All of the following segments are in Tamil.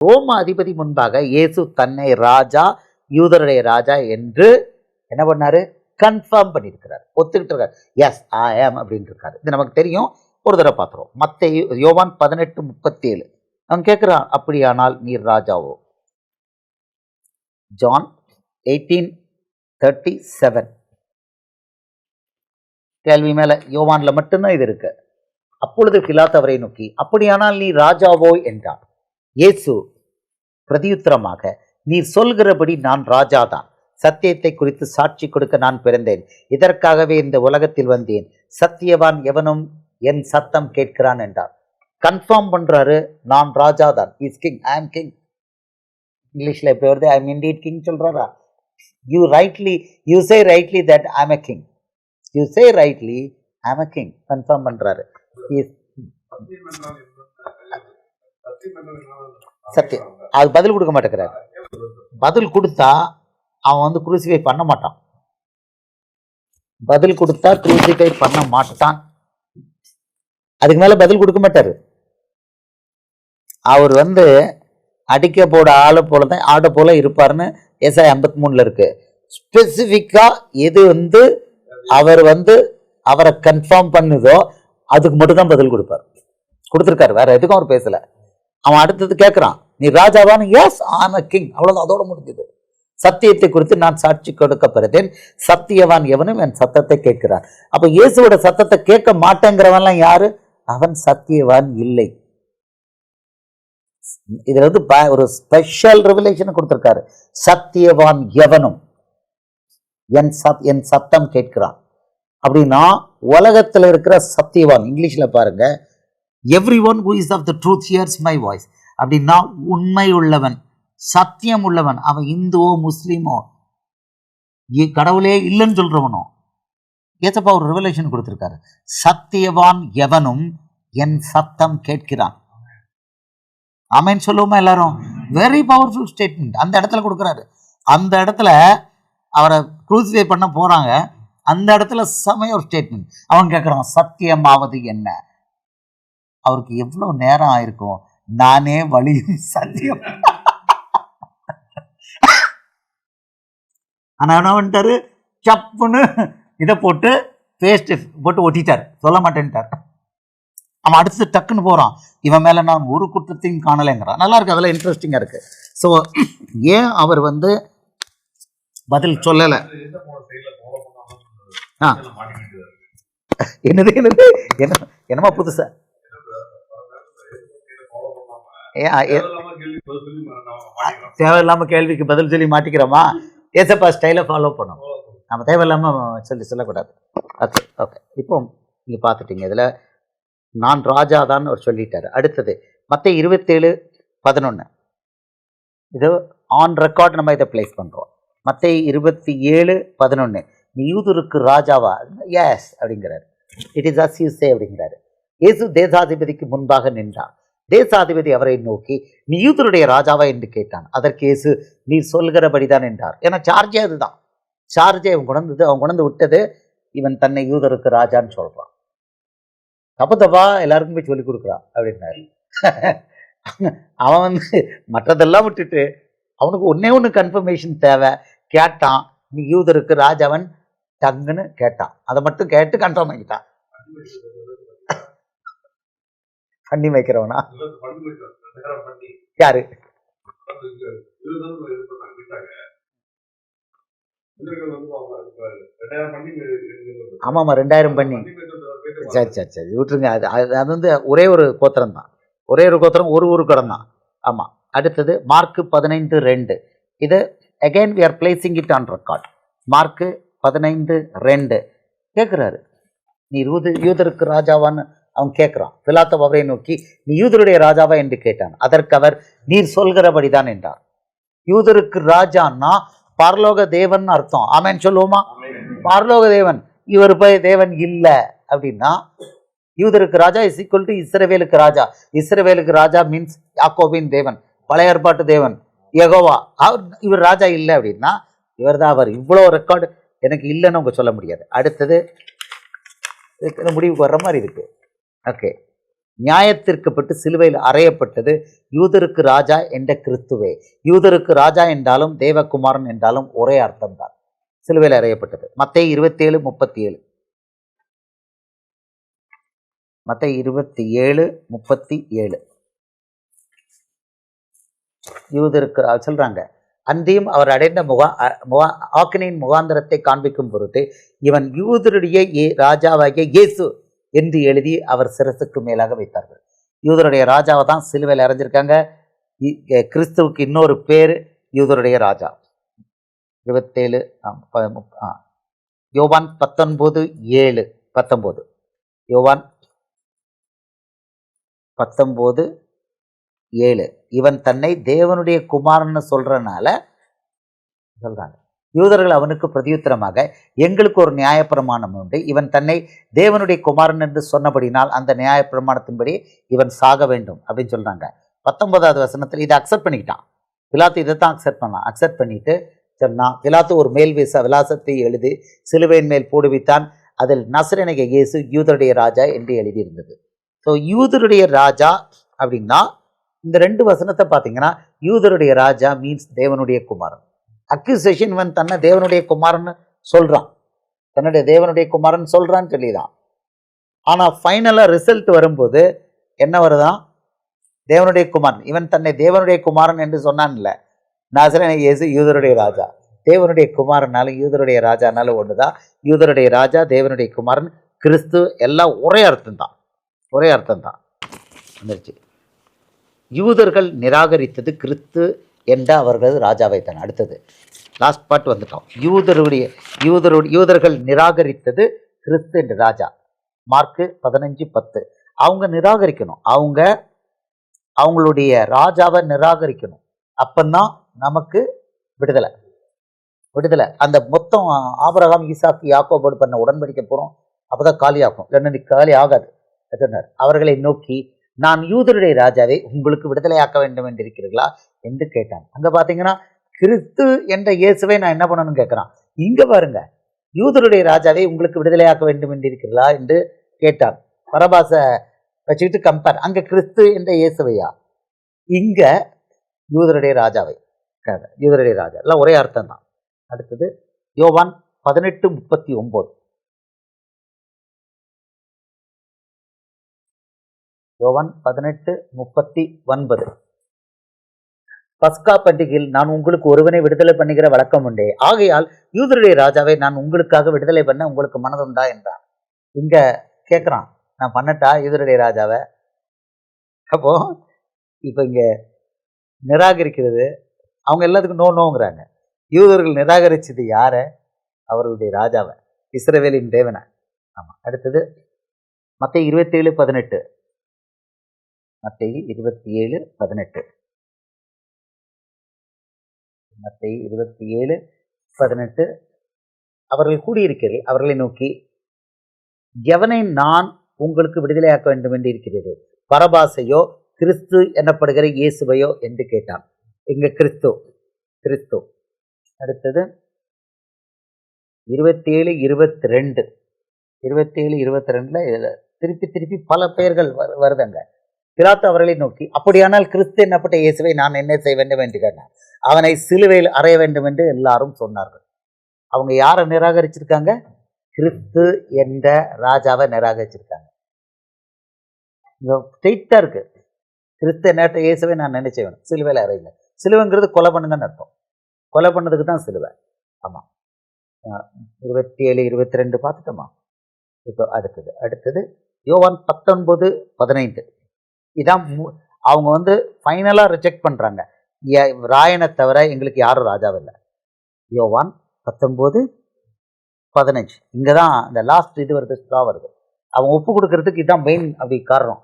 ரோம அதிபதி முன்பாக இயேசு தன்னை ராஜா, யூதருடைய ராஜா என்று என்ன பண்ணாரு? கன்ஃபார்ம் பண்ணியிருக்கிறார், ஒத்துக்கிட்டு இருக்காரு. எஸ் ஐ ஆம் அப்படின்னு இருக்காரு. இது நமக்கு தெரியும். ஒரு தடவை பார்த்துருவோம். மத்தேயு யோவான் 18:37 அவன் கேட்குறான், அப்படியானால் நீர் ராஜாவோ? ஜான் 18:37 கேள்வி மேல யோவான்ல மட்டும்தான் இது இருக்கு. அப்பொழுது பிலாத்து அவரை நோக்கி, அப்படியானால் நீ ராஜாவோ என்றான். இயேசு பிரதியுத்தரமாக, நீர் சொல்கிறபடி நான் ராஜாதான். சத்தியத்தை குறித்து சாட்சி கொடுக்க நான் பிறந்தேன். இதற்காகவே இந்த உலகத்தில் வந்தேன். சத்தியவான் எவனும் என் சத்தம் கேட்கிறான் என்றார். கன்ஃபார்ம் பண்றாரு, நான் ராஜாதான். Is king, I am king. இங்கிலீஷ்ல எப்படி வருது? ஐ எம் இண்டீட் கிங் சொல்றாரா? You say rightly that I am a king. You say rightly I am a king. Confirm பண்றாரு. சத்தியம். அது பதில் கொடுக்க மாட்டேங்கிறாரு. பதில் கொடுத்தா அவன் குரூசிஃபை பண்ண மாட்டான். பதில் கொடுத்தா குரூசிஃபை பண்ண மாட்டான். அதுக்கு மேல பதில் கொடுக்க மாட்டாரு. அவர் அடிக்க போட ஆளை போலதான் ஆடை போல இருப்பாருன்னு ஏசாயா 53 இருக்கு. ஸ்பெசிபிக்கா எது அவர் அவரை கன்ஃபார்ம் பண்ணுதோ அதுக்கு மட்டும் தான் பதில் கொடுப்பார். கொடுத்துருக்காரு, வேற எதுக்கும் அவர் பேசல. அவன் அடுத்தது கேட்கிறான், நீ ராஜாவான்? S I am a king. அவ்வளவுதான், அதோட முடிஞ்சது. சத்தியத்தை குறித்து நான் சாட்சி கொடுக்க பெறுதேன். சத்தியவான் எவனும் என் சத்தத்தை கேட்கிறான். அப்ப இயேசுவோட சத்தத்தை கேட்க மாட்டேங்கிறவன்லாம் யாரு? அவன் சத்தியவான் இல்லை. இதுல ஒரு ஸ்பெஷல் ரெவலேஷன் கொடுத்திருக்காரு. சத்தியவான் எவனும் என் சத்தம் கேட்கிறான். அப்படின்னா உலகத்துல இருக்கிற சத்தியவான், இங்கிலீஷ்ல பாருங்க, everyone who is of the truth hears my voice. அப்படின்னா உண்மை உள்ளவன், சத்தியம் உள்ளவன், அவன் இந்துவோ முஸ்லீமோ கடவுளே இல்லைன்னு சொல்றவனோ, ஏசப்பா ஒரு ரெவலேஷன் கொடுத்திருக்காரு. சத்தியவான் எவனும் என் சத்தம் கேட்கிறான். ஆமென் சொல்லுவோமா எல்லாரும்? வெரி பவர்ஃபுல் ஸ்டேட்மெண்ட் அந்த இடத்துல கொடுக்குறாரு. அந்த இடத்துல அவரை க்ரூசிஃபை பண்ண போறாங்க. அந்த இடத்துல செமைய ஒரு ஸ்டேட்மெண்ட். அவன் கேட்கிறான், சத்தியமாவது என்ன? அவருக்கு எவ்வளவு நேரம் ஆயிருக்கும். நானே வழியும் சத்தியம். ஆனா என்ன பண்ணிட்டாரு? சப்புன்னு இதை போட்டு பேஸ்ட் போட்டு ஒட்டிட்டார். சொல்ல மாட்டேன்ட்டார். அவன் அடுத்து டக்குன்னு போறான், இவன் மேல நான் ஒரு குற்றத்தையும் காணலைங்கிறான். நல்லா இருக்கு, அதெல்லாம் இன்ட்ரெஸ்டிங்கா இருக்கு. ஸோ ஏன் அவர் பதில் சொல்லலை? என்னது என்னது என்னமா புதுசா? தேவையில்லாம கேள்விக்கு பதில் சொல்லி மாட்டிக்கிறோமா? ஏசப்பா ஸ்டைலை ஃபாலோ பண்ணும். நம்ம தேவையில்லாம சொல்லக்கூடாது. Okay okay. இப்போ நீங்க பார்த்துட்டீங்க, இதுல நான் ராஜாதான் அவர் சொல்லிட்டாரு. அடுத்தது மத்தேயு 27:11. இது ஆன் ரெக்கார்ட் நம்ம இதை பிளேஸ் பண்றோம். மத்தேயு 27:11. நீ யூதருக்கு ராஜாவா? எஸ் அப்படிங்கிறாரு. It is as you say அப்படிங்கிறாரு. இயேசு தேசாதிபதிக்கு முன்பாக நின்றார். தேசாதிபதி அவரை நோக்கி, நீ யூதருடைய ராஜாவா என்று கேட்டான். அதற்கு இயேசு, நீ சொல்கிறபடிதான் என்றார். ஏன்னா சார்ஜே அதுதான். சார்ஜே அவன் கொண்டு விட்டது. இவன் தன்னை யூதருக்கு ராஜான்னு சொல்றான். தப்பா எல்லாருக்கும் போய் சொல்லி கொடுக்குறான் அப்படின்னாரு. அவன் மற்றதெல்லாம் விட்டுட்டு அவனுக்கு ஒன்னே கன்ஃபர்மேஷன் தேவை. கேட்டான், நீ யூதருக்கு ராஜாவன் டங்குன்னு கேட்டான். அதை மட்டும் கேட்டு கன்ஃபார்ம் ஆகிட்டான். பண்ணி வைக்கிறவனா யாரு? ஆமாமா, 2000 பண்ணி. சரி சரி சரி, விட்டுருங்க. அது ஒரே ஒரு கோத்திரம் தான். ஒரே ஒரு கோத்திரம், ஒரு ஊருக்கு இடம் தான். ஆமா. அடுத்தது மார்க் 15:2. இது again we are placing it on record. Mark 15:2 கேட்கிறாரு, நீ யூதருக்கு ராஜாவான்னு அவன் கேட்கிறான். பிலாத்து அவரை நோக்கி, நீ யூதருடைய ராஜாவா என்று கேட்டான். அதற்கு அவர், நீர் சொல்கிறபடிதான் என்றார். யூதருக்கு ராஜான்னா பரலோக தேவன் அர்த்தம். ஆமென் சொல்லுவோமா? பரலோக தேவன். இவர் போய் தேவன் இல்ல அப்படின்னா, யூதருக்கு ராஜா இஸ் ஈக்குவல் டு இஸ்ரவேலுக்கு ராஜா. இஸ்ரவேலுக்கு ராஜா மீன்ஸ் யாக்கோபின் தேவன், பழைய ஏற்பாட்டு தேவன், யெகோவா. இவர் ராஜா இல்லை அப்படின்னா இவர் தான் அவர். இவ்வளோ ரெக்கார்டு எனக்கு இல்லைன்னு உங்க சொல்ல முடியாது. அடுத்தது முடிவுக்கு வர்ற மாதிரி இருக்கு. ஓகே, நியாயத்திற்குப்பட்டு சிலுவையில் அறையப்பட்டது யூதருக்கு ராஜா என்ற கிறிஸ்துவே. யூதருக்கு ராஜா என்றாலும் தேவகுமாரன் என்றாலும் ஒரே அர்த்தம் தான். சிலுவையில் அறையப்பட்டது. மத்தேயு 27:37. மத்தேயு 27:37. யூதருக்கு சொல்றாங்க, அன்றியும் அவர் அடைந்த ஆக்கினையின் முகாந்திரத்தை காண்பிக்கும் பொருட்டு இவன் யூதருடைய ராஜாவாகிய இயேசு என்று எழுதி அவர் சிரசுக்கு மேலாக வைத்தார்கள். யூதருடைய ராஜாவை தான் சிலுவையில் அறைஞ்சிருக்காங்க. கிறிஸ்துவுக்கு இன்னொரு பேர் யூதருடைய ராஜா. 27 யோவான் 19:7. 19 யோவான் 19:7. இவன் தன்னை தேவனுடைய குமாரன்னு சொல்றனால சொல்றாங்க. யூதர்கள் அவனுக்கு பிரதியுத்தரமாக, எங்களுக்கு ஒரு நியாயப்பிரமாணம் உண்டு, இவன் தன்னை தேவனுடைய குமாரன் என்று சொன்னபடினால் அந்த நியாயப்பிரமாணத்தின்படி இவன் சாக வேண்டும் அப்படின்னு சொல்றாங்க. 19வது வசனத்தில் இதை அக்செப்ட் பண்ணிக்கிட்டான். பிலாத்து இதை தான் அக்செப்ட் பண்ணான். அக்செப்ட் பண்ணிட்டு சொன்னான், பிலாத்து ஒரு மேல் விலாசத்தை எழுதி சிலுவையின் மேல் போடுவித்தான். அதில் நசரேயனாகிய இயேசு யூதருடைய ராஜா என்று எழுதியிருந்தது. ஸோ யூதருடைய ராஜா அப்படின்னா இந்த 2 வசனத்தை பார்த்தீங்கன்னா யூதருடைய ராஜா மீன்ஸ் தேவனுடைய குமாரன். அக்யூசேஷன் இவன் தன்னை தேவனுடைய குமாரன் சொல்றான், தன்னுடைய தேவனுடைய குமாரன் சொல்றான்னு சொல்லிதான். ஆனால் ஃபைனலாக ரிசல்ட் வரும்போது என்ன வருதான்? தேவனுடைய குமாரன். இவன் தன்னை தேவனுடைய குமாரன் என்று சொன்னான் இல்லை. நசரேயனாகிய இயேசு யூதருடைய ராஜா. தேவனுடைய குமாரனாலும் யூதருடைய ராஜானாலும் ஒன்றுதான். யூதருடைய ராஜா, தேவனுடைய குமாரன், கிறிஸ்து எல்லாம் ஒரே அர்த்தம் தான். ஒரே அர்த்தம் தான் வந்துருச்சு. யூதர்கள் நிராகரித்தது கிறிஸ்து என்ற அவர்கள் ராஜாவை தான். அடுத்தது லாஸ்ட் பார்ட் வந்துட்டோம். யூதர்கள் நிராகரித்தது கிறிஸ்து என்ற ராஜா. மார்க்கு 15:10. அவங்க நிராகரிக்கணும், அவங்களுடைய ராஜாவை நிராகரிக்கணும். அப்பந்தான் நமக்கு விடுதலை. அந்த மொத்தம் ஆபிரகாம், ஈசாக்கு, யாக்கோபோடு பண்ண உடன்படிக்கை போகிறோம். அப்போதான் காலியாகும், இல்லைன்னா காலி ஆகாது. அவர்களை நோக்கி, நான் யூதருடைய ராஜாவை உங்களுக்கு விடுதலையாக்க வேண்டும் என்று இருக்கிறீர்களா என்று கேட்டான். அங்க பாத்தீங்கன்னா கிறிஸ்து என்ற இயேசுவை நான் என்ன பண்ணணும்னு கேட்கிறான். இங்க பாருங்க, யூதருடைய ராஜாவை உங்களுக்கு விடுதலையாக்க வேண்டும் என்று இருக்கிறீர்களா என்று கேட்டான். பரபாச வச்சுக்கிட்டு கம்பேர். அங்க கிறிஸ்து என்ற இயேசுவையா, இங்க யூதருடைய ராஜாவை. யூதருடைய ராஜா எல்லாம் ஒரே அர்த்தம் தான். அடுத்தது யோவான் 18:39. யோவான் 18:39. பஸ்கா பண்டிகையில் நான் உங்களுக்கு ஒருவனை விடுதலை பண்ணுகிற வழக்கம் உண்டே, ஆகையால் யூதருடைய ராஜாவை நான் உங்களுக்காக விடுதலை பண்ண உங்களுக்கு மனதுண்டா என்றான். இங்க கேட்குறான், நான் பண்ணட்டா யூதருடைய ராஜாவை? அப்போ இப்போ இங்க நிராகரிக்கிறது அவங்க எல்லாத்துக்கும் நோங்கிறாங்க. யூதர்கள் நிராகரிச்சது யார? அவர்களுடைய ராஜாவை, இஸ்ரவேலின் தேவனை. ஆமா. அடுத்தது மத்தேயு 27:18. மத்தேயு 27:18. மத்தேயு 27:18. அவர்கள் கூடியிருக்கிறீர்கள், அவர்களை நோக்கி, எவனை நான் உங்களுக்கு விடுதலையாக்க வேண்டும் என்று இருக்கிறது, பரபாசையோ கிறிஸ்து எனப்படுகிற இயேசுவையோ என்று கேட்டான். இங்க கிறிஸ்து. அடுத்தது 27:22. 27:22 திருப்பி பல பெயர்கள் வருதுங்க. பிலாத்து அவர்களை நோக்கி, அப்படியானால் கிறிஸ்து என்னப்பட்ட இயேசுவை நான் என்ன செய்ய வேண்டும் என்று கேட்டான். அவனை சிலுவையில் அறைய வேண்டும் என்று எல்லாரும் சொன்னார்கள். அவங்க யாரை நிராகரிச்சிருக்காங்க? கிறிஸ்து என்ற ராஜாவை நிராகரிச்சிருக்காங்க. ஸ்ட்ரெயிட்டா இருக்கு. கிறிஸ்து என்னட்ட இயேசுவை நான் நினைச்ச வேணும், சிலுவையில் அறையுங்க. சிலுவைங்கிறது கொலை பண்ணுங்கன்னு அர்த்தம். கொலை பண்ணதுக்கு தான் சிலுவை. ஆமா. 27:22 பார்த்துட்டோமா? இப்போ அடுத்தது யோவான் 19:15. இதான் அவங்க ஃபைனலா ரிஜெக்ட் பண்றாங்க. ராயனை தவிர எங்களுக்கு யாரும் ராஜாவில்லை. யோவான் 19:15. இங்கதான் இந்த லாஸ்ட் இது வருது, ஸ்ட்ரா வருது. அவங்க ஒப்பு கொடுக்கறதுக்கு இதுதான் மெயின் அப்படி காரணம்.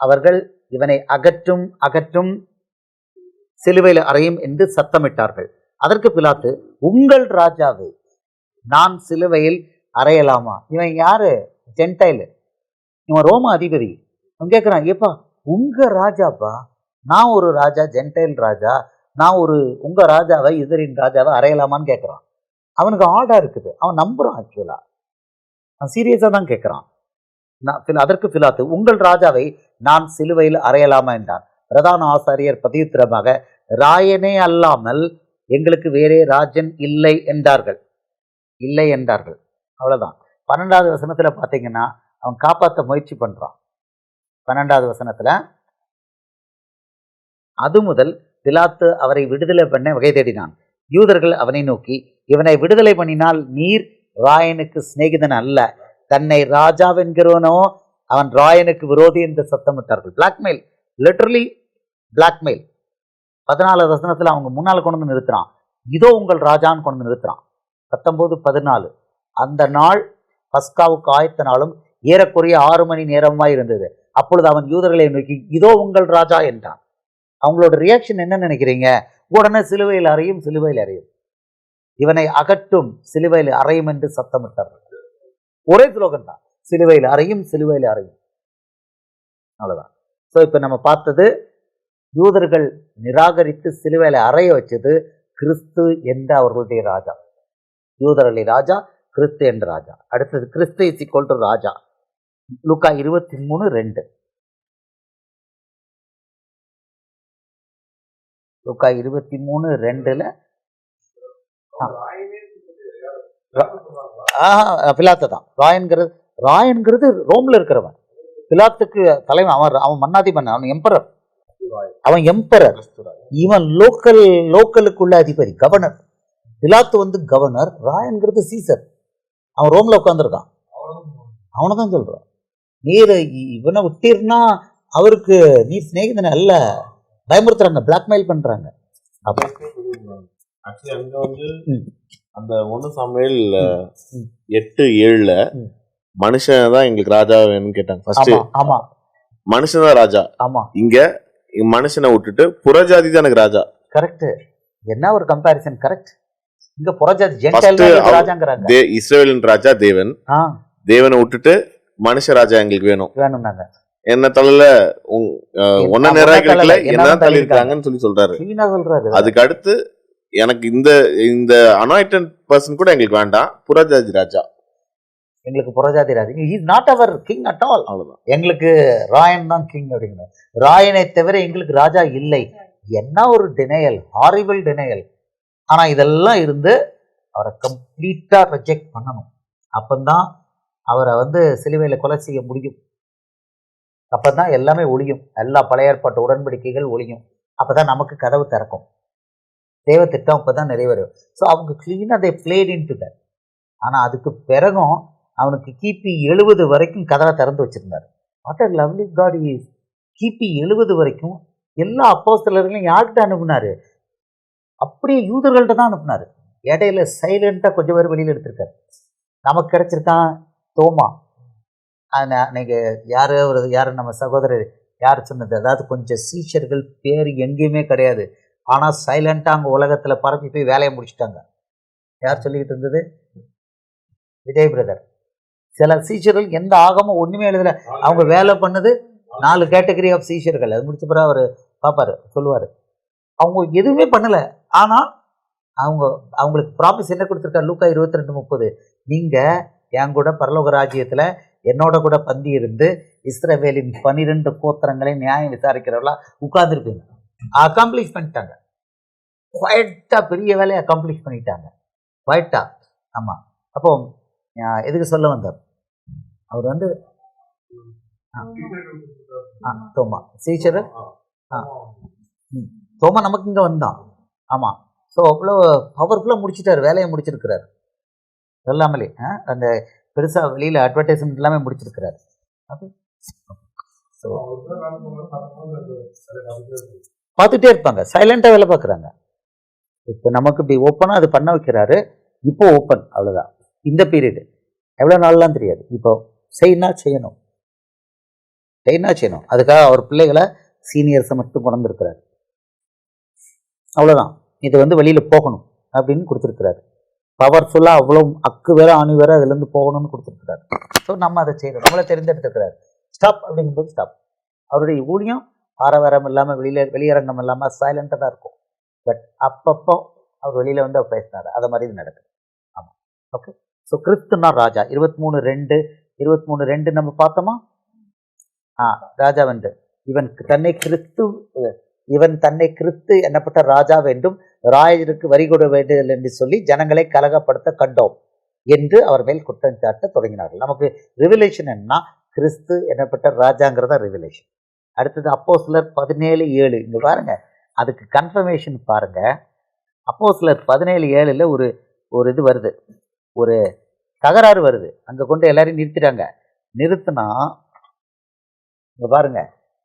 அவர்கள் இவனை அகற்றும் சிலுவையில் அறையும் என்று சத்தமிட்டார்கள். அதற்கு பிலாத்து, உங்கள் ராஜாவை நான் சிலுவையில் அறையலாமா? இவன் யாரு? ஜென்டைல். இவன் ரோம அதிபதி. அவன் கேட்கிறான், ஏப்பா உங்க ராஜாப்பா, நான் ஒரு ராஜா, ஜென்டைல் ராஜா, நான் உங்க ராஜாவை, யூதரின் ராஜாவை அறையலாமான்னு கேட்கிறான். அவனுக்கு ஆர்டர் இருக்குது, அவன் நம்புறான். ஆக்சுவலா அவன் சீரியஸா தான் கேட்கிறான். அதற்கு பிலாத்து, உங்கள் ராஜாவை நான் சிலுவையில் அறையலாமா என்றான். பிரதான ஆசாரியர் பதியுத்திரமாக, ராயனே அல்லாமல் எங்களுக்கு வேறே ராஜன் இல்லை என்றார்கள். இல்லை என்றார்கள். அவ்வளவுதான். 12வது வசனத்துல பாத்தீங்கன்னா அவன் காப்பாற்ற முயற்சி பண்றான். 12வது வசனத்துல, அது முதல் பிலாத்து அவரை விடுதலை பண்ண வகை தேடினான். யூதர்கள் அவனை நோக்கி, இவனை விடுதலை பண்ணினால் நீர் ராயனுக்கு சிநேகிதன் அல்ல, தன்னை ராஜாவென்கிறவனோ அவன் ராயனுக்கு விரோதி என்று சத்தமிட்டார்கள். Blackmail, literally blackmail. 14வது வசனத்துல அவங்க முன்னால் கொண்டு வந்து நிறுத்துறான். இதோ உங்கள் ராஜான்னு கொண்டு வந்து நிறுத்துறான். 19:14, அந்த நாள் பஸ்காவுக்கு ஆயத்த நாளும் ஏறக்குறைய 6 மணி நேரமாய் இருந்தது. அப்பொழுது அவன் யூதர்களை நோக்கி, இதோ உங்கள் ராஜா என்றான். அவங்களோட ரியாக்ஷன் என்ன நினைக்கிறீங்க? உடனே சிலுவையில் அறையும், சிலுவையில் அறையும், இவனை அகற்றும், சிலுவையில் அறையும் என்று சத்தமிட்டார்கள். ஒரே ஸ்லோகன் தான், சிலுவையில் அறையும், சிலுவையில் அறையும். அவ்வளவுதான். ஸோ இப்போ நம்ம பார்த்தது, யூதர்கள் நிராகரித்து சிலுவையில் அறைய வச்சது கிறிஸ்து என்ற அவர்களுடைய ராஜா. யூதர்களின் ராஜா கிறிஸ்து என்ற ராஜா. அடுத்தது கிறிஸ்து இஸ் ஈக்வல் டு ராஜா. லூக்கா 23:2. லூக்கா 23:2 பிலாத்து தான். ராயன்கிறது ரோம்ல இருக்கிறவன். பிலாத்துக்கு தலைவன் அவன் மன்னாதி பண்ண, அவன் எம்பரர். இவன் லோக்கலுக்குள்ள அதிபதி, கவர்னர். பிலாத்து கவர்னர், ராயன்கிறது சீசர். அவன் ரோம்ல உட்கார்ந்துருக்கான். அவனதான் சொல்றான், நீர் இவனை விட்டீர்னா அவருக்கு நீ சிநேகிதன அல்ல, பயமுறுத்துறாங்க, பிளாக்மெயில் பண்றாங்க. அந்த 1 சாமுவேல் 8:7 மனுஷன் தான் எங்களுக்கு ராஜா வேணும்னு கேட்டாங்க. ஃபர்ஸ்ட் மனுஷன் தான் ராஜா. இங்க மனுஷனை விட்டுட்டு புறஜாதி தான் எனக்கு ராஜா. கரெக்ட். என்ன ஒரு கம்பேரிசன். கரெக்ட். இங்க புறஜாதி ராஜாங்கறாங்க. இஸ்ரவேலின் ராஜா தேவன். தேவனை விட்டுட்டு மனுஷ ராஜா எங்களுக்கு வேணும்னாங்க. என்ன தலையில ஒன்ன நேரம் கிடைக்கல, என்னதான் தள்ளி இருக்காங்கன்னு சொல்றாரு. அதுக்கு அடுத்து எனக்கு இந்த அனாயிட்டட் பர்சன் கூட எங்களுக்கு வேண்டாம், புறஜாதி ராஜா. எங்களுக்கு புறஜாதி ராஜா, is not our king at all. அவ்வளவுதான். எங்களுக்கு ராயன் தான் கிங் அப்படிங்கிறார். ராயனை தவிர எங்களுக்கு ராஜா இல்லை. என்ன ஒரு டினையல், ஹாரிபிள் டினையல். ஆனா இதெல்லாம் இருந்து அவரை கம்ப்ளீட்டா ரிஜெக்ட் பண்ணணும். அப்பந்தான் அவரை சிலுவையில கொலை செய்ய முடியும். அப்பதான் எல்லாமே ஒழியும், எல்லா பழைய ஏற்பாட்டு உடன்படிக்கைகள் ஒழியும். அப்பதான் நமக்கு கதவு திறக்கும், தேவ திட்டம் அப்பதான் நிறைவேறும். ஸோ அவங்க கிளீனா தே பிளேட் இன்டு தட். ஆனா அதுக்கு பிறகும் அவனுக்கு கிபி 70 வரைக்கும் கதவை திறந்து வச்சிருந்தாரு. What are lovely god is. கிபி 70 வரைக்கும் எல்லா அப்போஸ்தலர்களையும் யார்கிட்ட அனுப்புனாரு? அப்படியே யூதர்கள்ட்ட தான் அனுப்புனாரு. இடையில சைலண்டா கொஞ்சம் பேர் வெளியில எடுத்திருக்காரு. நமக்கு கிடைச்சிருக்கான் தோமா. நீங்க யாரு நம்ம சகோதரர் யார் சொன்னது, அதாவது கொஞ்சம் சீஷர்கள் பேர் எங்கேயுமே கிடையாது, ஆனா சைலண்டா அங்க உலகத்துல பரப்பி போய் வேலையை முடிச்சுட்டாங்க. யார் சொல்லிக்கிட்டு இருந்தது? விஜய் பிரதர். சில சீஷர்கள் எந்த ஆகமும் ஒண்ணுமே எழுதல, அவங்க வேலை பண்ணது 4 கேட்டகரி ஆஃப் சீஷர்கள். அது முடிச்ச பிறகு அவரு பாப்பாரு, சொல்லுவாரு. அவங்க எதுவுமே பண்ணல, ஆனா அவங்களுக்கு ப்ராமிஸ் என்ன கொடுத்துருக்காரு? லூக்கா 22:30, நீங்க என் கூட பரலோக ராஜ்யத்துல என்னோட கூட பந்தி இருந்து இஸ்ரவேலின் 12 கோத்திரங்களை நியாயம் விசாரிக்கிறவர்களா உட்கார்ந்துருப்பீங்க. அக்காம்ப்ளிஷ் பண்ணிட்டாங்க. குவைட்டா பெரிய வேலையை அக்காம்ப்ளிஷ் பண்ணிட்டாங்க. குவைட்டா. ஆமா. அப்போ எதுக்கு சொல்ல வந்தார்? அவர் தோமா சீச்சர். தோமா நமக்கு இங்க வந்தான். ஆமா. ஸோ அவ்வளோ பவர்ஃபுல்லாக முடிச்சுட்டாரு, வேலையை முடிச்சிருக்கிறார். சொல்லாமலே அந்த பெருசா வெளியில அட்வர்டைஸ்மெண்ட் எல்லாமே முடிச்சிருக்கிறாரு. பார்த்துட்டே இருப்பாங்க, சைலண்டா வேலை பார்க்குறாங்க. இப்போ நமக்கு இப்படி ஓப்பனா அது பண்ண வைக்கிறாரு. இப்போ ஓப்பன், அவ்வளவுதான். இந்த பீரியடு எவ்வளவு நாள்லாம் தெரியாது. இப்போ செய்யணும். அதுக்காக அவர் பிள்ளைகளை சீனியர்ஸை மட்டும் கொண்டு இருக்கிறாரு. அவ்வளவுதான். இது வெளியில போகணும் அப்படின்னு கொடுத்துருக்கிறாரு. பவர்ஃபுல்லா அவ்வளோ அக்கு வேற ஆணி வேற அதுல இருந்து போகணும்னு கொடுத்துருக்கிறாரு. ஸோ நம்ம அதை செய்யணும். நம்மளை தெரிந்தெடுத்துக்கிறாரு. ஸ்டாப் அப்படிங்கும்போது ஸ்டாப். அவருடைய ஊழியம் ஆரவாரம் இல்லாமல் வெளியரங்கம் இல்லாமல் சைலண்டாக தான் இருக்கும். பட் அப்பப்போ அவர் வெளியில அவர் பேசினாரு. அதை மாதிரி இது நடக்குது. ஆமாம். ஓகே. ஸோ கிறிஸ்துனா ராஜா 23:2 23:2 நம்ம பார்த்தோமா? ராஜா வந்து இவன் தன்னை கிறிஸ்து என்னப்பட்ட ராஜா வேண்டும், ராயருக்கு வரி கொட வேண்டும் என்று சொல்லி ஜனங்களை கலகப்படுத்த கண்டோம் என்று அவர் மேல் குற்றம் சாட்ட தொடங்கினார்கள். நமக்கு ரிவிலேஷன் என்னன்னா கிறிஸ்து என்னப்பட்ட ராஜாங்கிறதா ரிவிலேஷன். அடுத்தது அப்போஸ்தலர் 17:7. இங்க பாருங்க, அதுக்கு கன்ஃபர்மேஷன் பாருங்க. அப்போஸ்தலர் 17:7 ஒரு இது வருது, ஒரு தகராறு வருது. அங்க கொண்டு எல்லாரையும் நிறுத்தினா இங்க பாருங்க,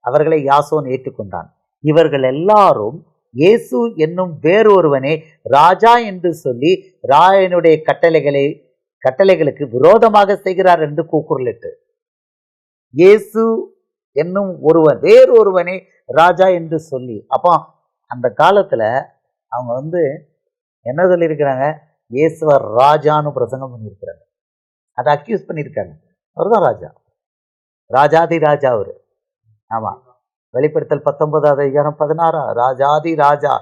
அவர்களை யாசோன் ஏற்றுக்கொண்டான். இவர்கள் எல்லாரும் இயேசு என்னும் வேறொருவனே ராஜா என்று சொல்லி ராயனுடைய கட்டளைகளுக்கு விரோதமாக செய்கிறார் என்று கூக்குரலிட்டு, இயேசு என்னும் வேறொருவனே ராஜா என்று சொல்லி. அப்போ அந்த காலத்துல அவங்க என்ன சொல்லியிருக்கிறாங்க? இயேசுவர் ராஜான்னு பிரசங்கம் பண்ணியிருக்கிறாங்க. அதை அக்யூஸ் பண்ணியிருக்காங்க. அவர் தான் ராஜா, ராஜாதி ராஜா அவரு. ஆமா, வெளிப்படுத்தல் 19:16 ராஜாதி ராஜா,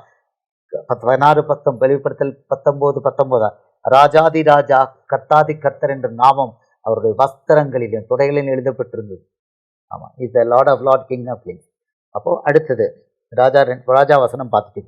16:19 வெளிப்படுத்தல் 19:19 ராஜாதி ராஜா கர்த்தாதி கர்த்தர் என்ற நாமம் அவருடைய வஸ்திரங்களிலும் தொடைகளிலும் எழுதப்பட்டிருந்தது. ஆமா, is the lord of lord, king of kings. அப்போ அடுத்தது ராஜா வசனம் பார்த்துட்டு